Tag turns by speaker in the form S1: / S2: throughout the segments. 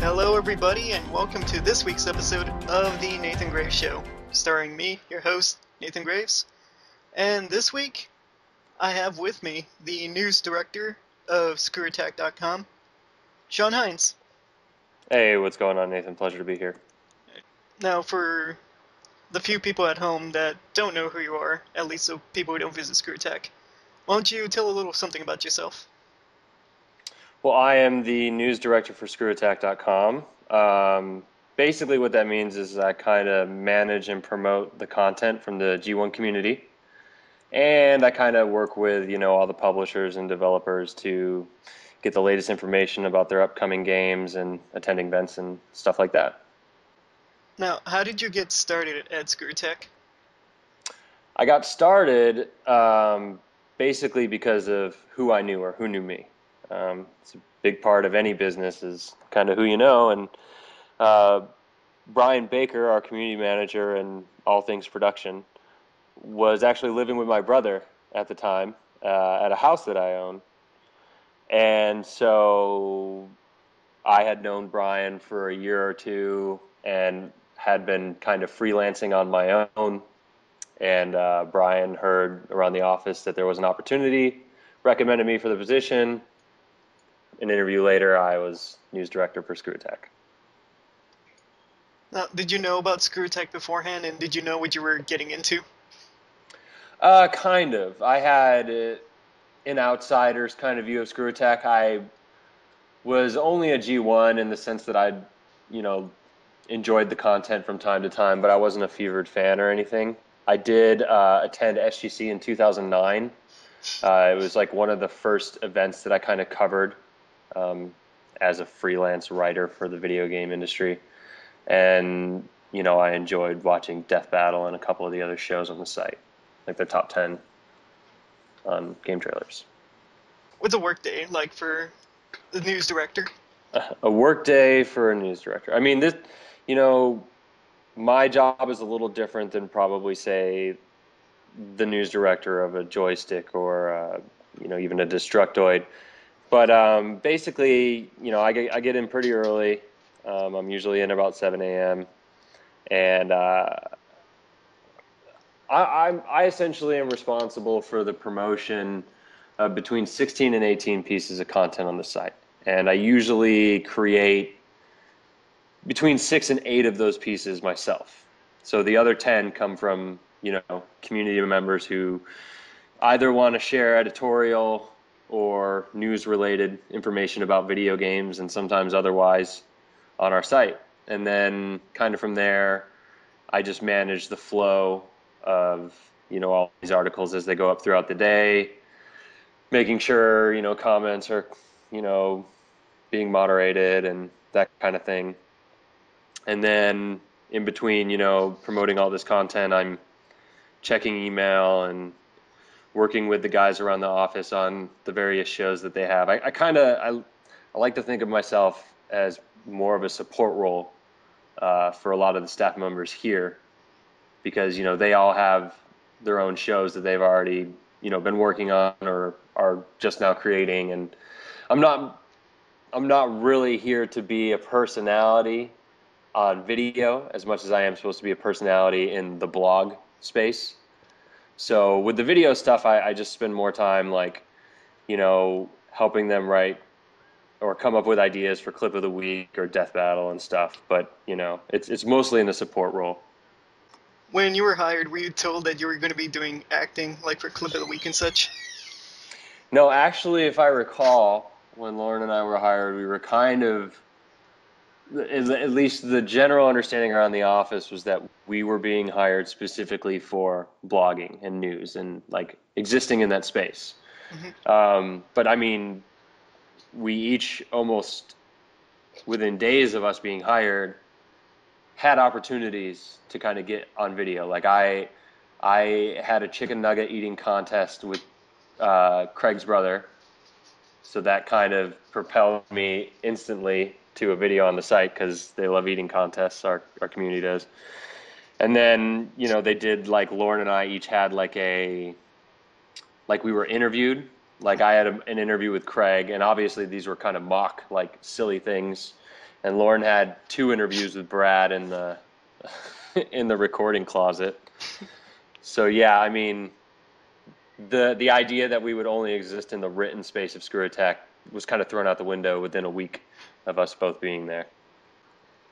S1: Hello everybody, and welcome to this week's episode of the Nathan Graves Show, starring me, your host, Nathan Graves. And this week, I have with me the news director of ScrewAttack.com, Sean Hinz.
S2: Hey, what's going on, Nathan? Pleasure to be here.
S1: Now, for the few people at home that don't know who you are, at least so people who don't visit ScrewAttack, why don't you tell a little something about yourself?
S2: Well, I am the news director for ScrewAttack.com. Basically, what that means is I kind of manage and promote the content from the G1 community, and I kind of work with all the publishers and developers to get the latest information about their upcoming games and attending events and stuff like that.
S1: Now, how did you get started at ScrewAttack?
S2: I got started basically because of who I knew or who knew me. It's a big part of any business is kind of who you know, and Brian Baker, our community manager and all things production, was actually living with my brother at the time at a house that I own. And so I had known Brian for a year or two and had been kind of freelancing on my own. And Brian heard around the office that there was an opportunity, recommended me for the position. An interview later, I was news director for ScrewAttack.
S1: Now, did you know about ScrewAttack beforehand, and did you know what you were getting into?
S2: Kind of. I had an outsider's kind of view of ScrewAttack. I was only a G1 in the sense that I'd, enjoyed the content from time to time, but I wasn't a fevered fan or anything. I did attend SGC in 2009. It was like one of the first events that I kind of covered as a freelance writer for the video game industry. And, I enjoyed watching Death Battle and a couple of the other shows on the site, like the top 10 on game trailers.
S1: What's a workday like for the news director?
S2: A work day for a news director. I mean, this, my job is a little different than probably, say, the news director of a joystick or, even a Destructoid. But basically, I get in pretty early. I'm usually in about 7 a.m. And I essentially am responsible for the promotion of between 16 and 18 pieces of content on the site. And I usually create between 6 and 8 of those pieces myself. So the other 10 come from, community members who either want to share editorial or news-related information about video games and sometimes otherwise on our site. And then kind of from there, I just manage the flow of, all these articles as they go up throughout the day, making sure, comments are, being moderated and that kind of thing. And then in between, promoting all this content, I'm checking email and working with the guys around the office on the various shows that they have. I like to think of myself as more of a support role for a lot of the staff members here because, they all have their own shows that they've already, been working on or are just now creating. And I'm not really here to be a personality on video as much as I am supposed to be a personality in the blog space. So with the video stuff, I just spend more time helping them write or come up with ideas for clip of the week or death battle and stuff. But, it's mostly in the support role.
S1: When you were hired, were you told that you were going to be doing acting, like for clip of the week and such?
S2: No, actually, if I recall, when Lauren and I were hired, we were kind of, at least the general understanding around the office was that we were being hired specifically for blogging and news and like existing in that space. Mm-hmm. But I mean, we each almost within days of us being hired had opportunities to kind of get on video. Like I had a chicken nugget eating contest with Craig's brother. So that kind of propelled me instantly to a video on the site because they love eating contests, our community does. And then, they did like Lauren and I each had like we were interviewed. Like I had an interview with Craig, and obviously these were kind of mock, like silly things. and Lauren had 2 interviews with Brad in the in the recording closet. So yeah, I mean, the idea that we would only exist in the written space of ScrewAttack was kind of thrown out the window within a week of us both being there.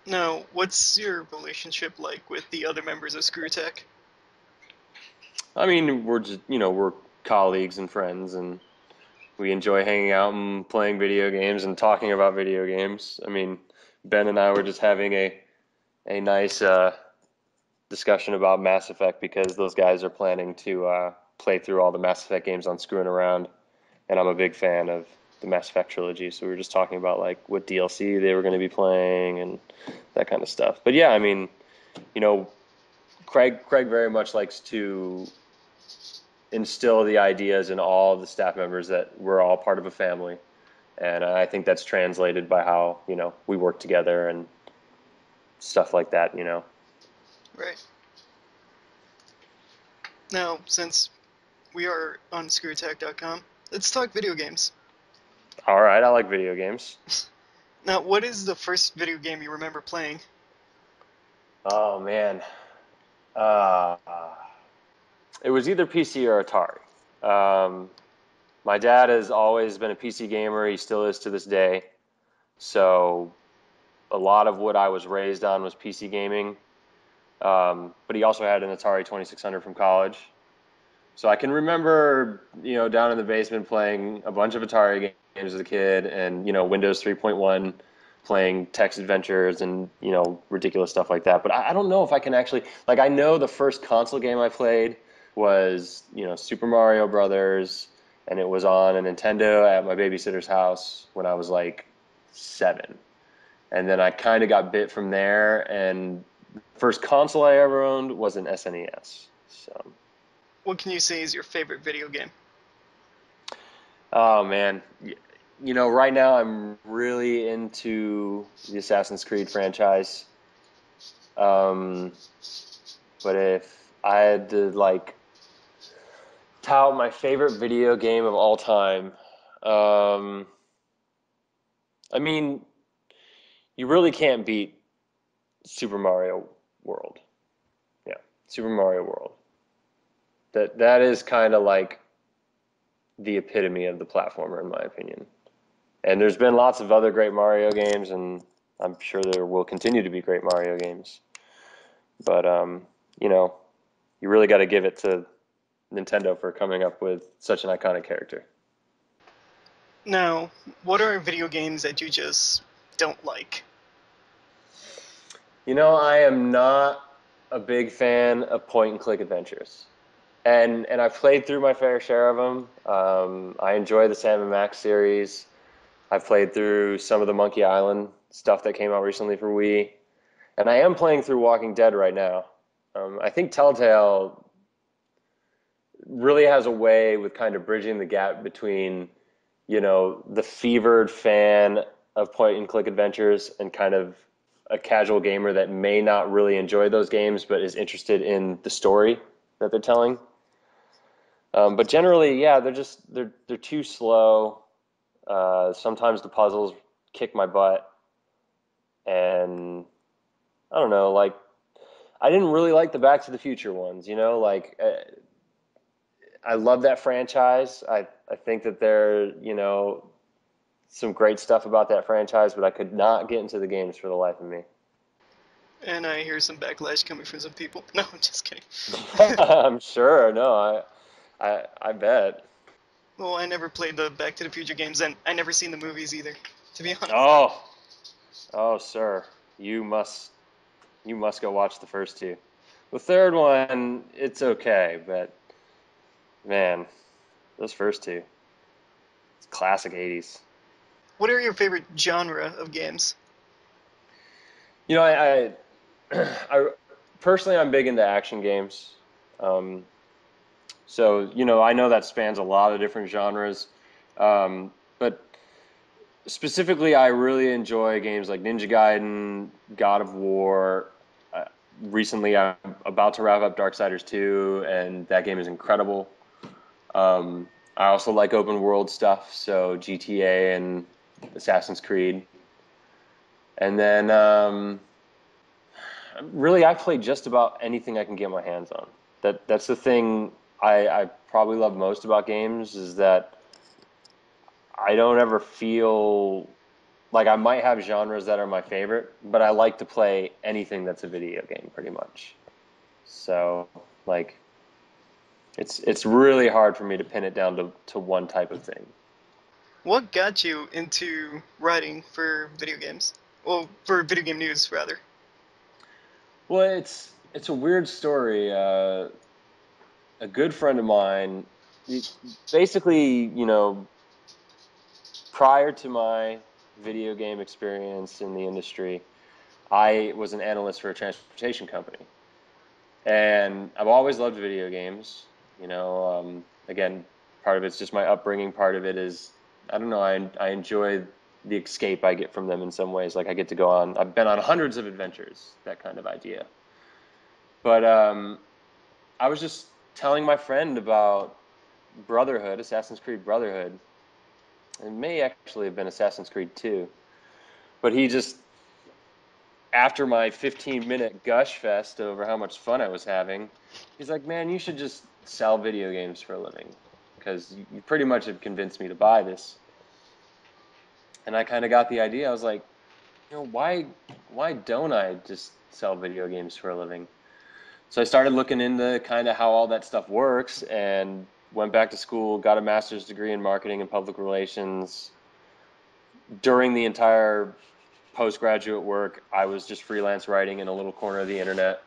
S1: Now, what's your relationship like with the other members of ScrewAttack?
S2: I mean, we're just, we're colleagues and friends, and we enjoy hanging out and playing video games and talking about video games. I mean, Ben and I were just having a nice discussion about Mass Effect because those guys are planning to play through all the Mass Effect games on Screwing Around, and I'm a big fan of the Mass Effect trilogy, so we were just talking about like what DLC they were going to be playing and that kind of stuff. But yeah, I mean, Craig very much likes to instill the ideas in all of the staff members that we're all part of a family, and I think that's translated by how we work together and stuff like that.
S1: Right. Now, since we are on ScrewAttack.com, let's talk video games.
S2: All right, I like video games.
S1: Now, what is the first video game you remember playing?
S2: Oh man, uh, it was either PC or Atari. My dad has always been a PC gamer. He still is to this day. So a lot of what I was raised on was PC gaming. But he also had an Atari 2600 from college. So I can remember, down in the basement playing a bunch of Atari games as a kid, and Windows 3.1, playing text adventures and ridiculous stuff like that. But I don't know if I can actually, like, I know the first console game I played was Super Mario Brothers, and it was on a Nintendo at my babysitter's house when I was like 7. And then I kind of got bit from there, and the first console I ever owned was an SNES. So.
S1: What can you say is your favorite video game?
S2: Oh man, right now I'm really into the Assassin's Creed franchise. But if I had to tout my favorite video game of all time, I mean, you really can't beat Super Mario World. Yeah, Super Mario World. That is kind of like the epitome of the platformer, in my opinion. And there's been lots of other great Mario games, and I'm sure there will continue to be great Mario games. But you really got to give it to Nintendo for coming up with such an iconic character.
S1: Now, what are video games that you just don't like?
S2: I am not a big fan of point-and-click adventures. And I've played through my fair share of them. I enjoy the Sam and Max series. I've played through some of the Monkey Island stuff that came out recently for Wii. And I am playing through Walking Dead right now. I think Telltale really has a way with kind of bridging the gap between, the fevered fan of point-and-click adventures and kind of a casual gamer that may not really enjoy those games but is interested in the story that they're telling. But generally, yeah, they're too slow. Sometimes the puzzles kick my butt, and I don't know, like I didn't really like the Back to the Future ones. I love that franchise. I think that there some great stuff about that franchise, but I could not get into the games for the life of me.
S1: And I hear some backlash coming from some people. No, I'm just kidding.
S2: I'm sure. No, I bet.
S1: Well, I never played the Back to the Future games, and I never seen the movies either, to be honest.
S2: Oh, sir, you must go watch the first 2. The third one, it's okay, but man, those first 2, it's classic 80s.
S1: What are your favorite genre of games?
S2: I personally, I'm big into action games. So, I know that spans a lot of different genres. But specifically, I really enjoy games like Ninja Gaiden, God of War. Recently, I'm about to wrap up Darksiders 2, and that game is incredible. I also like open world stuff, so GTA and Assassin's Creed. And then really, I play just about anything I can get my hands on. That's the thing I probably love most about games, is that I don't ever feel like I might have genres that are my favorite, but I like to play anything that's a video game pretty much. So like it's really hard for me to pin it down to one type of thing.
S1: What got you into writing for video games? Well, for video game news, rather.
S2: Well, it's a weird story. A good friend of mine, basically, prior to my video game experience in the industry, I was an analyst for a transportation company. And I've always loved video games. Again, part of it's just my upbringing. Part of it is, I don't know, I enjoy the escape I get from them in some ways. Like I get to go on, I've been on hundreds of adventures, that kind of idea. But I was just telling my friend about Brotherhood, Assassin's Creed Brotherhood. It may actually have been Assassin's Creed 2. But he just, after my 15-minute gush fest over how much fun I was having, he's like, man, you should just sell video games for a living, because you pretty much have convinced me to buy this. And I kind of got the idea. I was like, why don't I just sell video games for a living? So I started looking into kind of how all that stuff works, and went back to school, got a master's degree in marketing and public relations. During the entire postgraduate work, I was just freelance writing in a little corner of the internet.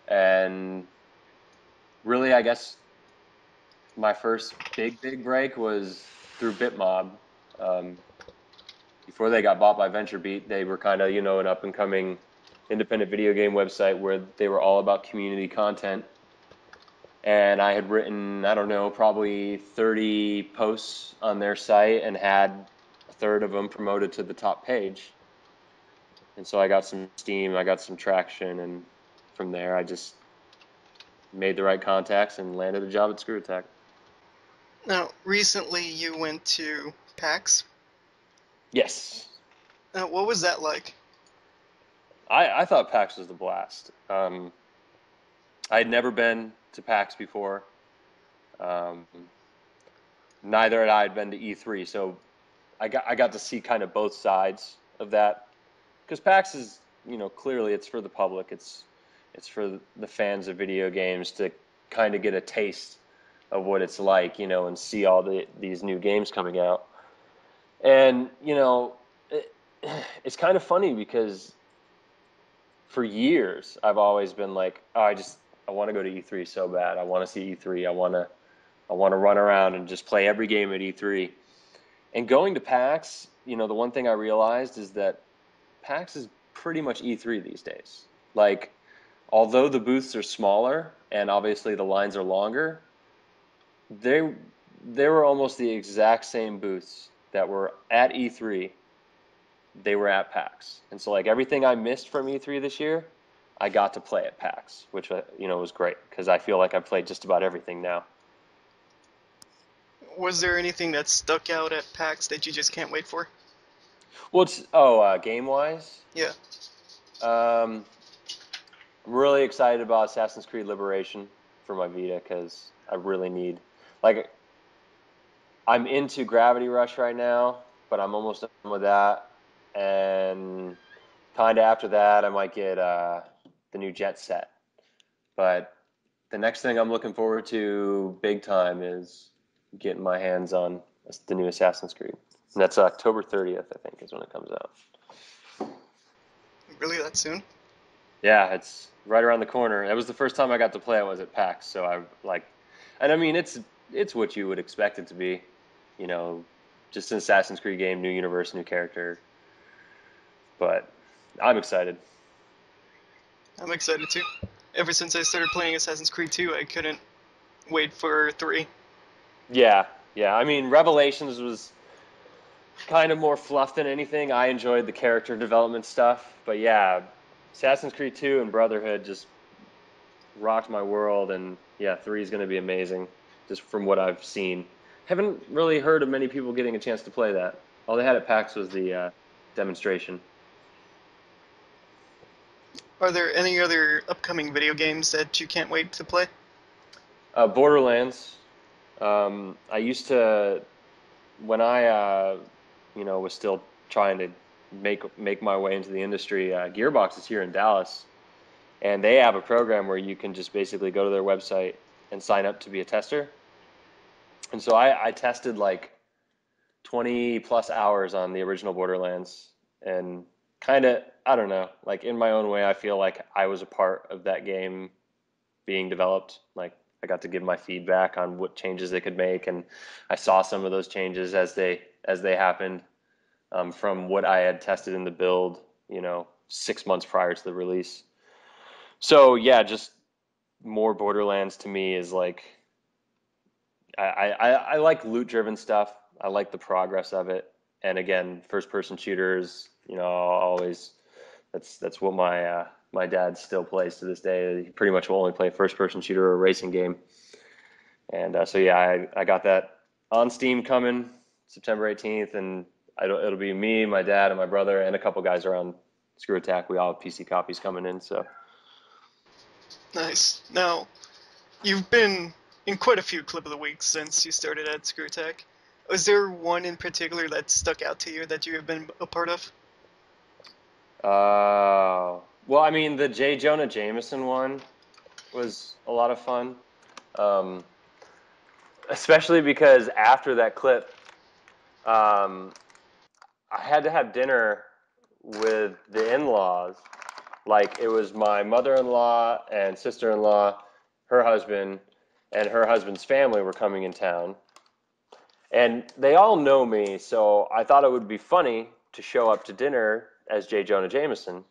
S2: And really, I guess my first big break was through Bitmob. Before they got bought by VentureBeat, they were kind of, an up-and-coming independent video game website where they were all about community content. And I had written, I don't know, probably 30 posts on their site and had a third of them promoted to the top page. And so I got some steam, I got some traction, and from there I just made the right contacts and landed a job at ScrewAttack.
S1: Now, recently you went to PAX.
S2: Yes.
S1: What was that like?
S2: I thought PAX was the blast. I had never been to PAX before. Neither had I been to E3, so I got to see kind of both sides of that. Because PAX is, clearly it's for the public. It's for the fans of video games to kind of get a taste of what it's like, and see all these new games coming out. And, it's kind of funny because for years I've always been like, oh, I want to go to E3 so bad. I want to see E3. I want to run around and just play every game at E3. And going to PAX, the one thing I realized is that PAX is pretty much E3 these days. Like, although the booths are smaller and obviously the lines are longer, they were almost the exact same booths that were at E3. They were at PAX. And so, like, everything I missed from E3 this year, I got to play at PAX, which, was great because I feel like I've played just about everything now.
S1: Was there anything that stuck out at PAX that you just can't wait for?
S2: Well, game-wise?
S1: Yeah.
S2: I'm really excited about Assassin's Creed Liberation for my Vita because I really need, like, I'm into Gravity Rush right now, but I'm almost done with that. And kind of after that, I might get the new Jet Set. But the next thing I'm looking forward to big time is getting my hands on the new Assassin's Creed. And that's October 30th, I think, is when it comes out.
S1: Really, that soon?
S2: Yeah, it's right around the corner. That was the first time I got to play it was at PAX, so and I mean it's what you would expect it to be, just an Assassin's Creed game, new universe, new character. But I'm excited.
S1: I'm excited too. Ever since I started playing Assassin's Creed 2, I couldn't wait for 3.
S2: Yeah. I mean, Revelations was kind of more fluff than anything. I enjoyed the character development stuff, but yeah, Assassin's Creed 2 and Brotherhood just rocked my world, and yeah, 3 is going to be amazing, just from what I've seen. Haven't really heard of many people getting a chance to play that. All they had at PAX was the demonstration.
S1: Are there any other upcoming video games that you can't wait to play?
S2: Borderlands. I used to when I was still trying to make my way into the industry. Gearbox is here in Dallas, and they have a program where you can just basically go to their website and sign up to be a tester. And so I tested like 20 plus hours on the original Borderlands, and kind of, I don't know, like in my own way, I feel like I was a part of that game being developed. Like I got to give my feedback on what changes they could make, and I saw some of those changes as they happened, from what I had tested in the build, 6 months prior to the release. So yeah, just more Borderlands to me is like I like loot driven stuff. I like the progress of it. And again, first person shooters, always that's what my dad still plays to this day. He pretty much will only play first person shooter or racing game. And so yeah, I got that on Steam coming September 18th, and it'll be me, my dad, and my brother, and a couple guys around ScrewAttack. We all have PC copies coming in. So
S1: Nice. Now, you've been in quite a few Clip of the Weeks since you started at ScrewAttack. Was there one in particular that stuck out to you that you have been a part of?
S2: well, I mean, the J. Jonah Jameson one was a lot of fun, um, especially because after that clip, um, I had to have dinner with the in-laws. Like it was my mother-in-law and sister-in-law, her husband, and her husband's family were coming in town. And they all know me, so I thought it would be funny to show up to dinner as J. Jonah Jameson.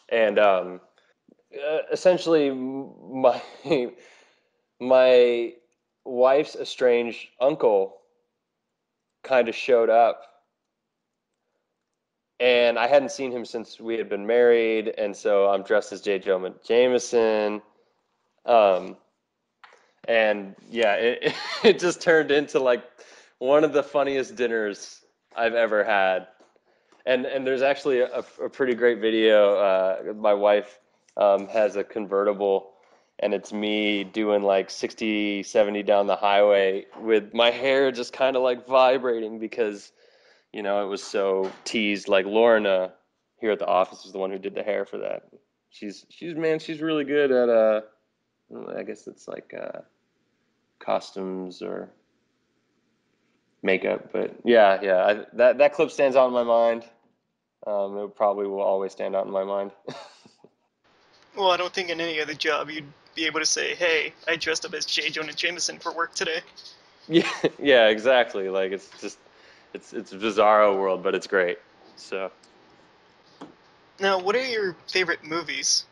S2: And essentially, my wife's estranged uncle kind of showed up, and I hadn't seen him since we had been married, and so I'm dressed as J. Jonah Jameson. Um, and yeah, it just turned into like one of the funniest dinners I've ever had. And there's actually a pretty great video. My wife has a convertible, and it's me doing like 60, 70 down the highway with my hair just kind of like vibrating because, it was so teased. Like Lorna here at the office is the one who did the hair for that. She's really good at, I guess it's like costumes or makeup. But yeah, that clip stands out in my mind. It probably will always stand out in my mind.
S1: Well, I don't think in any other job you'd be able to say, hey, I dressed up as J. Jonah Jameson for work today.
S2: Yeah, yeah, exactly. Like it's just it's a bizarro world, but it's great. So,
S1: Now, what are your favorite movies?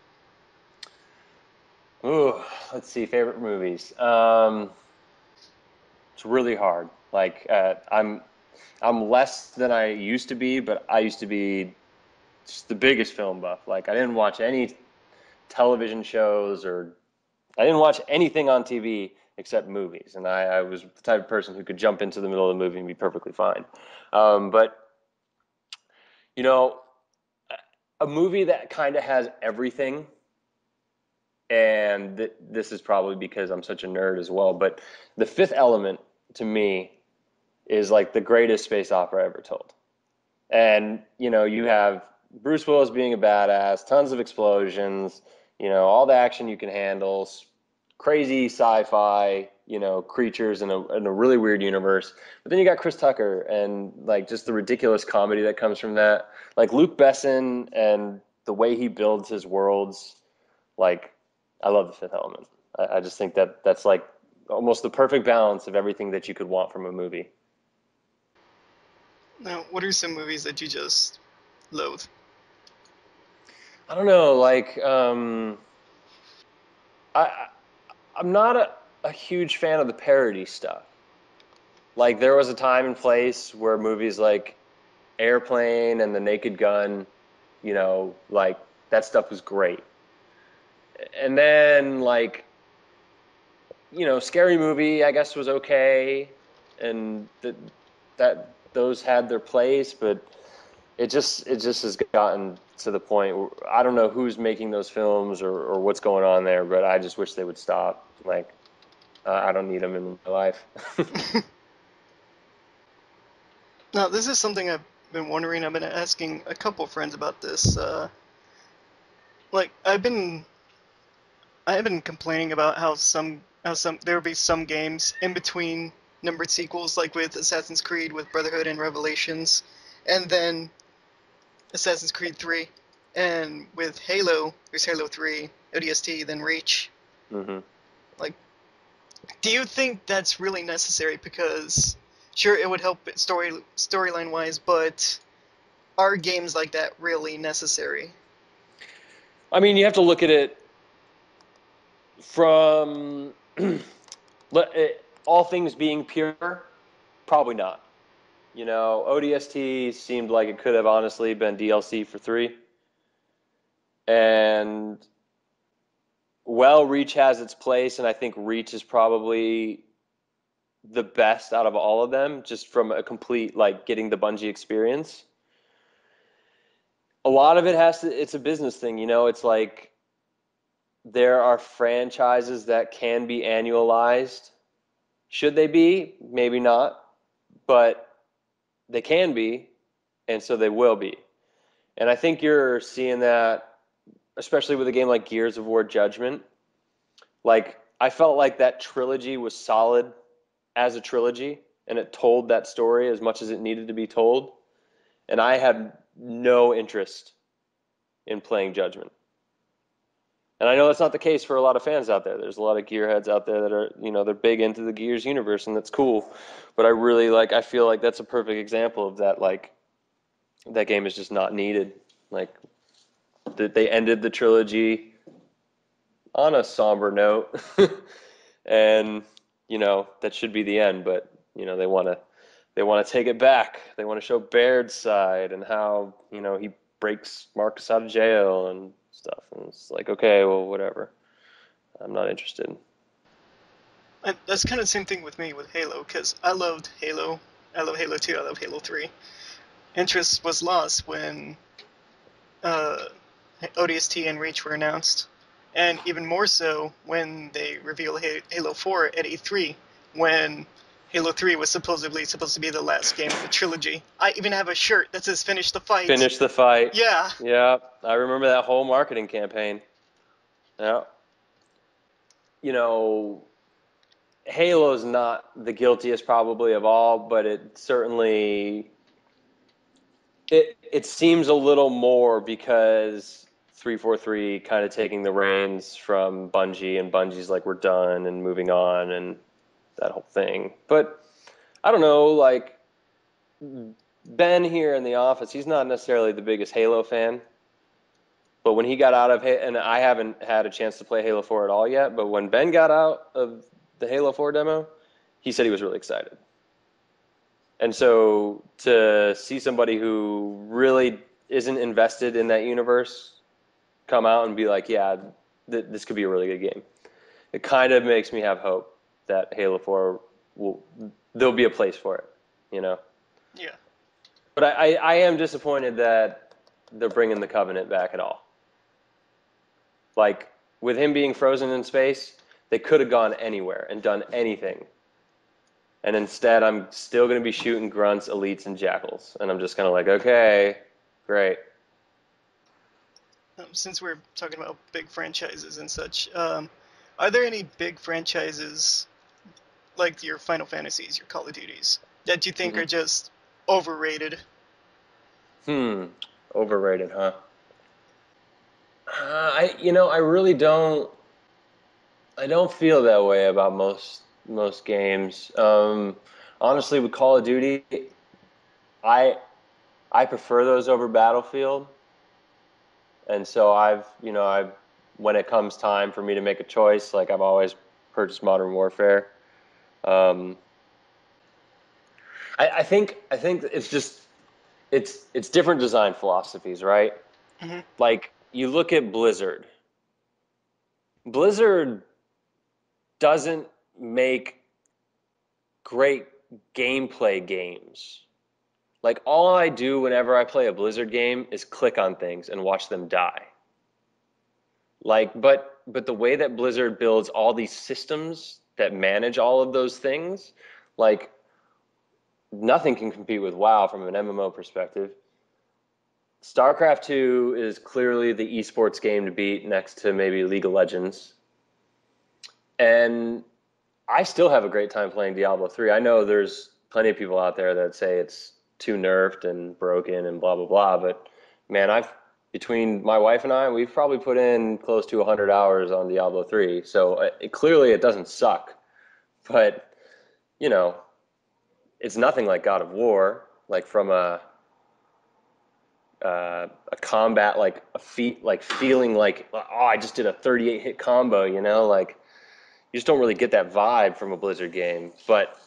S2: ooh, let's see, favorite movies. It's really hard. Like I'm less than I used to be, but I used to be just the biggest film buff. Like I didn't watch any television shows, or I didn't watch anything on TV except movies, and I was the type of person who could jump into the middle of the movie and be perfectly fine. But you know, a movie that kind of has everything, and this is probably because I'm such a nerd as well, but The Fifth Element to me is like the greatest space opera ever told. And you have Bruce Willis being a badass, tons of explosions, all the action you can handle, crazy sci-fi, creatures in a really weird universe. But then you got Chris Tucker and like just the ridiculous comedy that comes from that. Like Luke Besson and the way he builds his worlds. Like I love The Fifth Element. I just think that's like almost the perfect balance of everything that you could want from a movie.
S1: Now, what are some movies that you just loathe?
S2: I don't know, like I I'm not a huge fan of the parody stuff. Like there was a time and place where movies like Airplane and The Naked Gun, like that stuff was great. And then like, Scary Movie I guess was okay, and that those had their place, but it just has gotten to the point where I don't know who's making those films or what's going on there, but I just wish they would stop. Like, I don't need them in my life.
S1: Now, this is something I've been wondering. I've been asking a couple friends about this. Like, I have been complaining about how there will be some games in between numbered sequels, like with Assassin's Creed, with Brotherhood and Revelations, and then Assassin's Creed 3, and with Halo, there's Halo 3, ODST, then Reach.
S2: Mm-hmm.
S1: Like, do you think that's really necessary? Because sure, it would help storyline wise, but are games like that really necessary?
S2: I mean, you have to look at it from all things being pure, probably not. You know, ODST seemed like it could have honestly been DLC for 3. And, well, Reach has its place, and I think Reach is probably the best out of all of them, just from a complete, like, getting the Bungie experience. A lot of it it's a business thing, you know? It's like there are franchises that can be annualized. Should they be? Maybe not. But they can be, and so they will be. And I think you're seeing that, especially with a game like Gears of War Judgment. Like, I felt like that trilogy was solid as a trilogy, and it told that story as much as it needed to be told. And I had no interest in playing Judgment. And I know that's not the case for a lot of fans out there. There's a lot of gearheads out there that are, you know, they're big into the Gears universe, and that's cool. But I feel like that's a perfect example of that, like, that game is just not needed. Like, they ended the trilogy on a somber note. And, you know, that should be the end, but, you know, they want to take it back. They want to show Baird's side and how, you know, he breaks Marcus out of jail and stuff. And it's like, okay, well, whatever. I'm not interested.
S1: And that's kind of the same thing with me with Halo, because I loved Halo. I love Halo 2, I love Halo 3. Interest was lost when ODST and Reach were announced, and even more so when they revealed Halo 4 at E3, when Halo 3 was supposedly supposed to be the last game of the trilogy. I even have a shirt that says "Finish the fight."
S2: Finish the fight.
S1: Yeah.
S2: Yeah, I remember that whole marketing campaign. Yeah. You know, Halo's not the guiltiest probably of all, but it certainly it seems a little more because 343 kind of taking the reins from Bungie, and Bungie's like, we're done and moving on and that whole thing. But I don't know, like, Ben here in the office, he's not necessarily the biggest Halo fan. But when he got out of and I haven't had a chance to play Halo 4 at all yet, but when Ben got out of the Halo 4 demo, he said he was really excited. And so to see somebody who really isn't invested in that universe come out and be like, yeah, this could be a really good game, it kind of makes me have hope that Halo 4 there'll be a place for it, you know?
S1: Yeah.
S2: But I am disappointed that they're bringing the Covenant back at all. Like, with him being frozen in space, they could have gone anywhere and done anything. And instead, I'm still going to be shooting grunts, elites, and jackals. And I'm just kind of like, okay, great.
S1: Since we're talking about big franchises and such, are there any big franchises like your Final Fantasies, your Call of Duties, that you think are just overrated?
S2: Overrated, huh? I really don't. I don't feel that way about most games. Honestly, with Call of Duty, I prefer those over Battlefield, and so I've when it comes time for me to make a choice, like, I've always purchased Modern Warfare. I think it's just it's different design philosophies, right?
S1: Mm-hmm.
S2: Like, you look at Blizzard. Blizzard doesn't make great gameplay games. Like all I do whenever I play a Blizzard game is click on things and watch them die. Like, but the way that Blizzard builds all these systems that manage all of those things, like nothing can compete with WoW from an MMO perspective. StarCraft 2 is clearly the esports game to beat next to maybe League of Legends. And I still have a great time playing Diablo 3. I know there's plenty of people out there that say it's too nerfed and broken and blah, blah, blah. But man, between my wife and I, we've probably put in close to 100 hours on Diablo 3. So clearly it doesn't suck. But, you know, it's nothing like God of War, like from a combat, like a feat, like feeling like, oh, I just did a 38 hit combo, you know, like you just don't really get that vibe from a Blizzard game, but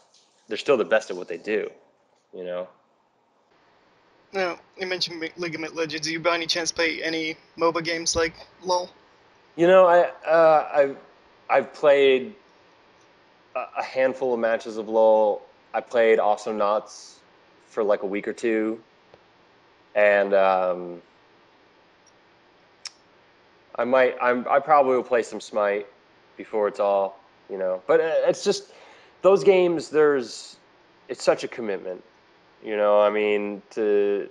S2: they're still the best at what they do, you know.
S1: Now, you mentioned League of Legends. Do you by any chance play any MOBA games like LoL?
S2: You know, I've played a handful of matches of LoL. I played Awesome Knots for like a week or two, and I probably will play some Smite before it's all, you know. But it's just those games. It's such a commitment, you know. I mean, to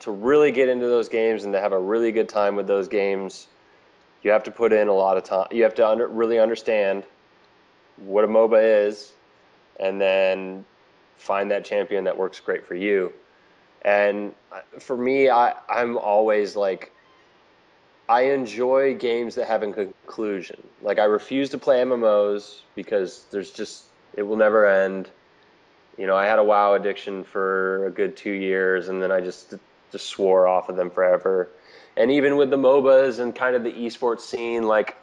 S2: really get into those games and to have a really good time with those games, you have to put in a lot of time. You have to really understand what a MOBA is, and then find that champion that works great for you. And for me, I'm always like, I enjoy games that have a conclusion. Like I refuse to play MMOs because it will never end. You know, I had a WoW addiction for a good 2 years, and then I just swore off of them forever. And even with the MOBAs and kind of the esports scene, like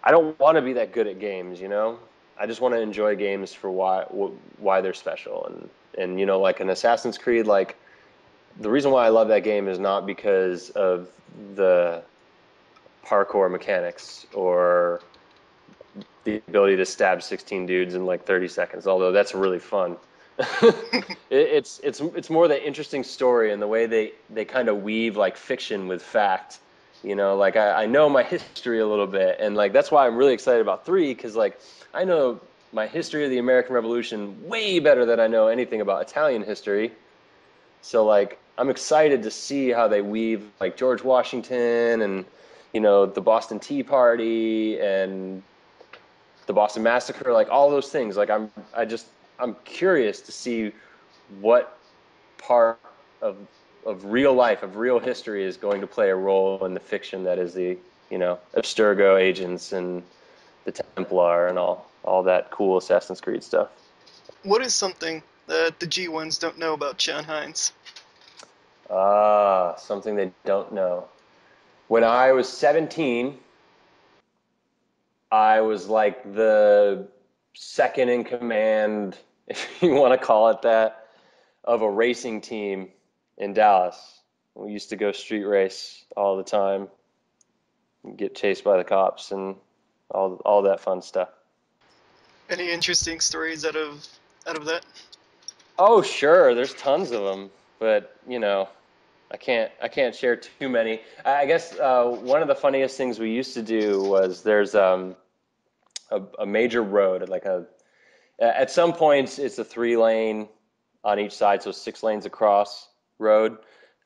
S2: I don't want to be that good at games, you know. I just want to enjoy games for why they're special, and you know, like an Assassin's Creed, like the reason why I love that game is not because of the parkour mechanics or the ability to stab 16 dudes in like 30 seconds, although that's really fun. It's more the interesting story and the way they kind of weave like fiction with fact. You know, like I know my history a little bit, and like that's why I'm really excited about 3, because like I know my history of the American Revolution way better than I know anything about Italian history. So like I'm excited to see how they weave like George Washington and, you know, the Boston Tea Party and the Boston Massacre, like all those things. Like I'm curious to see what part of real life, of real history, is going to play a role in the fiction that is the, you know, Abstergo agents and the Templar and all that cool Assassin's Creed stuff.
S1: What is something that the G1s don't know about John Hines?
S2: Something they don't know. When I was 17, I was like the second in command, if you want to call it that, of a racing team in Dallas. We used to go street race all the time, get chased by the cops, and all that fun stuff.
S1: Any interesting stories out of that?
S2: Oh, sure, there's tons of them, but you know, I can't share too many. I guess one of the funniest things we used to do was there's a major road, like at some points it's a 3-lane on each side, so 6 lanes across road.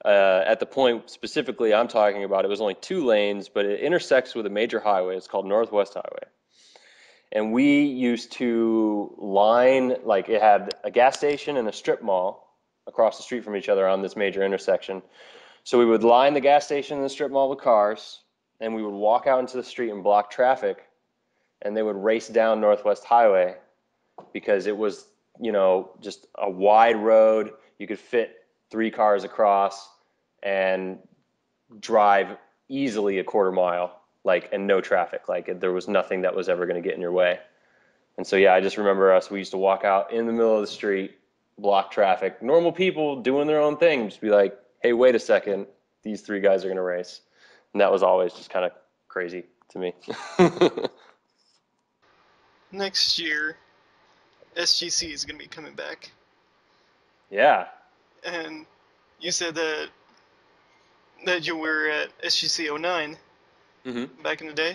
S2: At the point specifically I'm talking about, it was only 2 lanes, but it intersects with a major highway. It's called Northwest Highway. And we used to line, like it had a gas station and a strip mall across the street from each other on this major intersection. So we would line the gas station and the strip mall with cars, and we would walk out into the street and block traffic, and they would race down Northwest Highway because it was, you know, just a wide road. You could fit 3 cars across and drive easily a quarter mile, like, and no traffic. Like there was nothing that was ever going to get in your way. And so, yeah, I just remember we used to walk out in the middle of the street, block traffic, normal people doing their own thing, just be like, hey, wait a second, these 3 guys are going to race. And that was always just kind of crazy to me.
S1: Next year, SGC is going to be coming back.
S2: Yeah.
S1: And you said that you were at SCC09
S2: Mm-hmm.
S1: back in the day.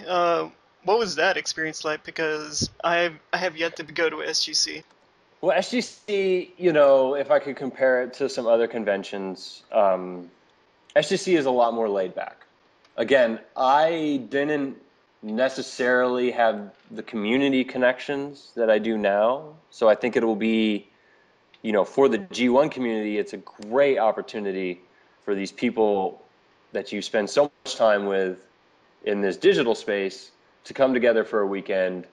S1: What was that experience like? Because I have yet to go to SGC.
S2: Well, SGC, you know, if I could compare it to some other conventions, SGC is a lot more laid back. Again, I didn't necessarily have the community connections that I do now. So I think it will be, you know, for the G1 community, it's a great opportunity for these people that you spend so much time with in this digital space to come together for a weekend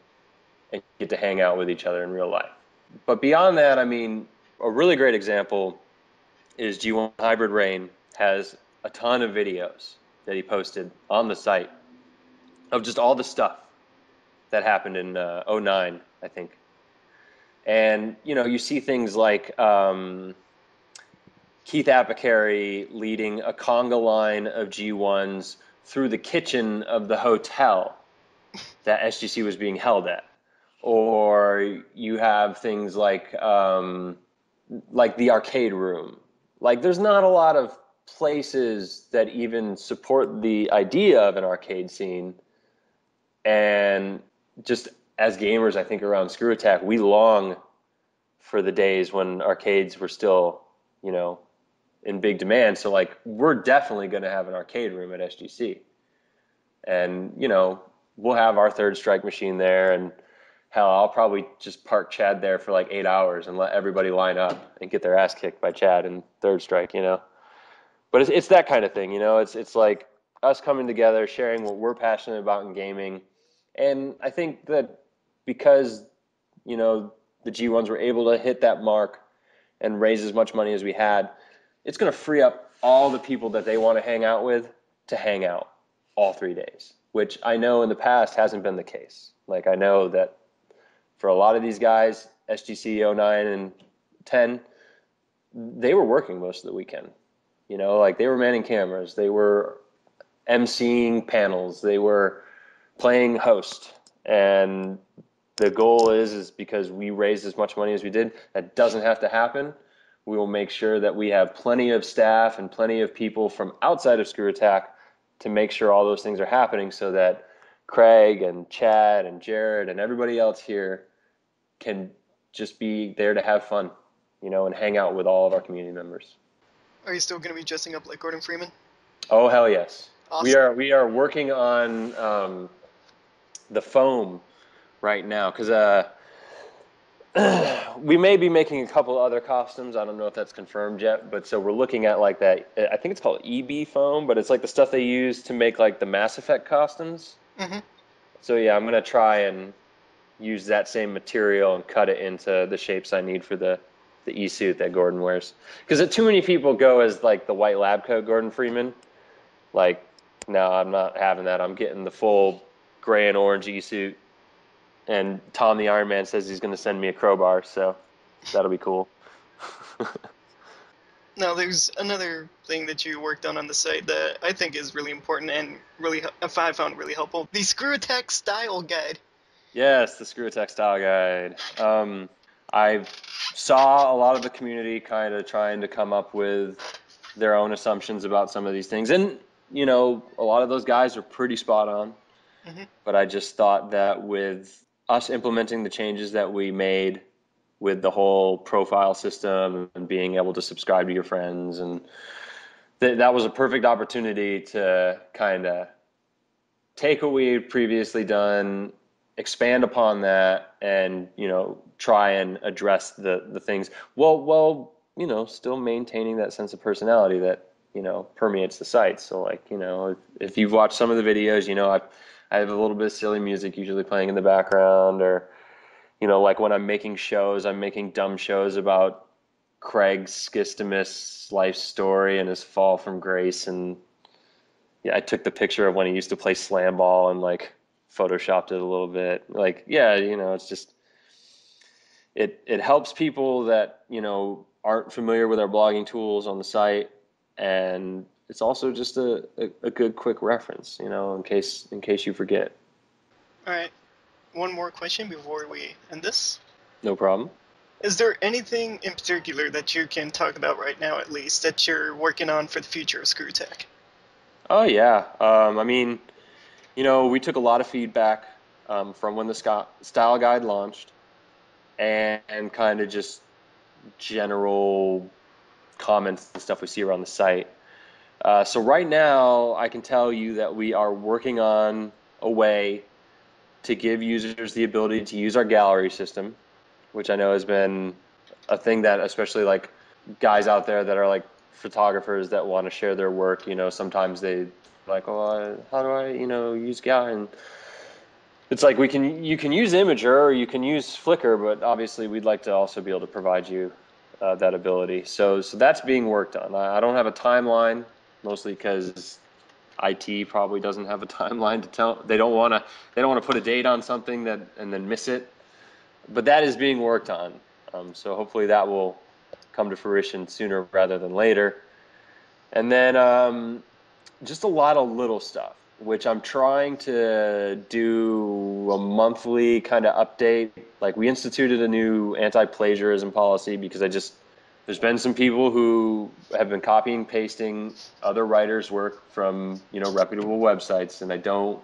S2: and get to hang out with each other in real life. But beyond that, I mean, a really great example is G1 Hybrid Rain has a ton of videos that he posted on the site of just all the stuff that happened in '09, I think. And, you know, you see things like Keith Apicary leading a conga line of G1s through the kitchen of the hotel that SGC was being held at. Or you have things like the arcade room. Like, there's not a lot of places that even support the idea of an arcade scene. And just as gamers, I think around ScrewAttack, we long for the days when arcades were still, you know, in big demand. So like, we're definitely going to have an arcade room at SGC. And, you know, we'll have our Third Strike machine there, and hell, I'll probably just park Chad there for like 8 hours and let everybody line up and get their ass kicked by Chad in Third Strike, you know. But it's that kind of thing, you know. It's like us coming together, sharing what we're passionate about in gaming. And I think that because, you know, the G1s were able to hit that mark and raise as much money as we had, it's going to free up all the people that they want to hang out with to hang out all 3 days, which I know in the past hasn't been the case. Like, I know that for a lot of these guys, SGC 09 and 10, they were working most of the weekend. You know, like, they were manning cameras, they were emceeing panels, they were playing host. And the goal is because we raised as much money as we did, that doesn't have to happen. We will make sure that we have plenty of staff and plenty of people from outside of ScrewAttack to make sure all those things are happening, so that Craig and Chad and Jared and everybody else here can just be there to have fun, you know, and hang out with all of our community members.
S1: Are you still going to be dressing up like Gordon Freeman?
S2: Oh, hell yes.
S1: Awesome.
S2: We are working on the foam right now, because we may be making a couple other costumes. I don't know if that's confirmed yet, but so we're looking at like that. I think it's called EB foam, but it's like the stuff they use to make like the Mass Effect costumes.
S1: Mm-hmm.
S2: So yeah, I'm gonna try and use that same material and cut it into the shapes I need for the E-suit that Gordon wears. Because too many people go as like the white lab coat Gordon Freeman. Like, no, I'm not having that. I'm getting the full gray and orange E-suit. And Tom the Iron Man says he's going to send me a crowbar, so that'll be cool.
S1: Now, there's another thing that you worked on the site that I think is really important and really I found really helpful. The ScrewAttack Style Guide.
S2: Yes, the ScrewAttack Style Guide. I saw a lot of the community kind of trying to come up with their own assumptions about some of these things. And, you know, a lot of those guys are pretty spot on.
S1: Mm-hmm.
S2: But I just thought that with us implementing the changes that we made with the whole profile system and being able to subscribe to your friends, and that was a perfect opportunity to kind of take what we had previously done, expand upon that, and, you know, try and address the things while, you know, still maintaining that sense of personality that, you know, permeates the site. So like, you know, if you've watched some of the videos, you know, I have a little bit of silly music usually playing in the background, or, you know, like when I'm making shows, I'm making dumb shows about Craig's Skistimus life story and his fall from grace. And yeah, I took the picture of when he used to play slam ball and like photoshopped it a little bit. Like, yeah, you know, it's just, it helps people that, you know, aren't familiar with our blogging tools on the site. And it's also just a good quick reference, you know, in case you forget.
S1: All right. One more question before we end this.
S2: No problem.
S1: Is there anything in particular that you can talk about right now, at least, that you're working on for the future of ScrewAttack?
S2: Oh yeah. I mean, we took a lot of feedback from when the style guide launched, and kind of just general comments and stuff we see around the site. So right now, I can tell you that we are working on a way to give users the ability to use our gallery system, which I know has been a thing that especially like guys out there that are like photographers that want to share their work, sometimes they like, oh, how do I, use gallery? And it's like you can use Imager or you can use Flickr, but obviously we'd like to also be able to provide you that ability. So that's being worked on. I don't have a timeline, mostly because IT probably doesn't have a timeline to tell. They don't want to put a date on something and then miss it. But that is being worked on. So hopefully that will come to fruition sooner rather than later. And then just a lot of little stuff, which I'm trying to do a monthly kind of update. Like we instituted a new anti-plagiarism policy because there's been some people who have been copying, pasting other writers' work from, reputable websites, and I don't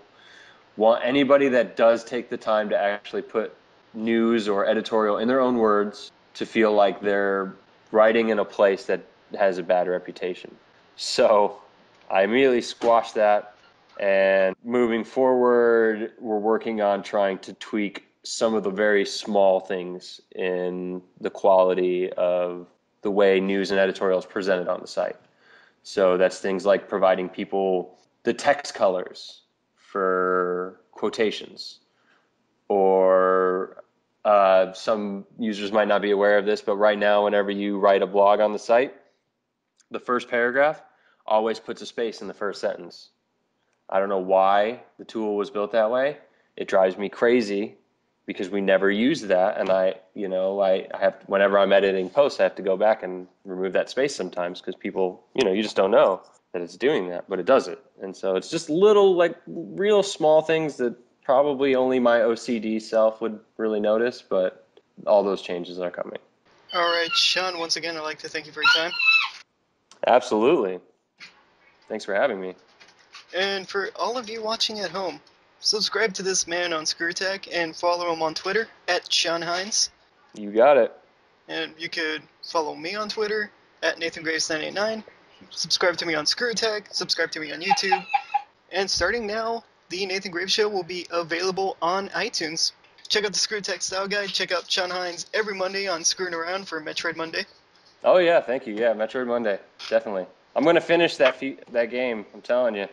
S2: want anybody that does take the time to actually put news or editorial in their own words to feel like they're writing in a place that has a bad reputation. So I immediately squashed that, and moving forward, we're working on trying to tweak some of the very small things in the quality of the way news and editorial is presented on the site. So that's things like providing people the text colors for quotations, or some users might not be aware of this, but right now, whenever you write a blog on the site, the first paragraph always puts a space in the first sentence. I don't know why the tool was built that way. It drives me crazy because we never use that, and I have, whenever I'm editing posts, I have to go back and remove that space sometimes because people, you just don't know that it's doing that, but it does it. And so it's just little, like, real small things that probably only my OCD self would really notice, but all those changes are coming.
S1: All right, Sean, once again, I'd like to thank you for your time.
S2: Absolutely. Thanks for having me.
S1: And for all of you watching at home, subscribe to this man on ScrewAttack and follow him on Twitter at Sean Hinz.
S2: You got it.
S1: And you could follow me on Twitter at NathanGraves989. Subscribe to me on ScrewAttack. Subscribe to me on YouTube. And starting now, the Nathan Graves Show will be available on iTunes. Check out the ScrewAttack Style Guide. Check out Sean Hinz every Monday on Screwing Around for Metroid Monday.
S2: Oh yeah, thank you. Yeah, Metroid Monday, definitely. I'm gonna finish that game. I'm telling you.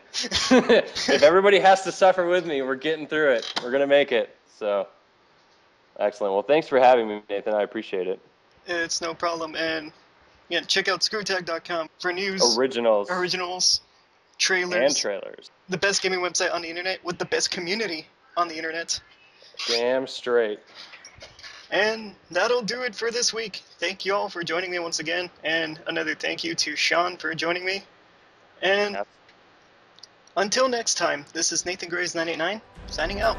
S2: If everybody has to suffer with me, we're getting through it. We're gonna make it. So, excellent. Well, thanks for having me, Nathan. I appreciate it.
S1: It's no problem. And yeah, check out ScrewAttack.com for news, originals, trailers, the best gaming website on the internet with the best community on the internet.
S2: Damn straight.
S1: And that'll do it for this week. Thank you all for joining me once again, and another thank you to Sean for joining me. And until next time, this is NathanGraves989 signing out.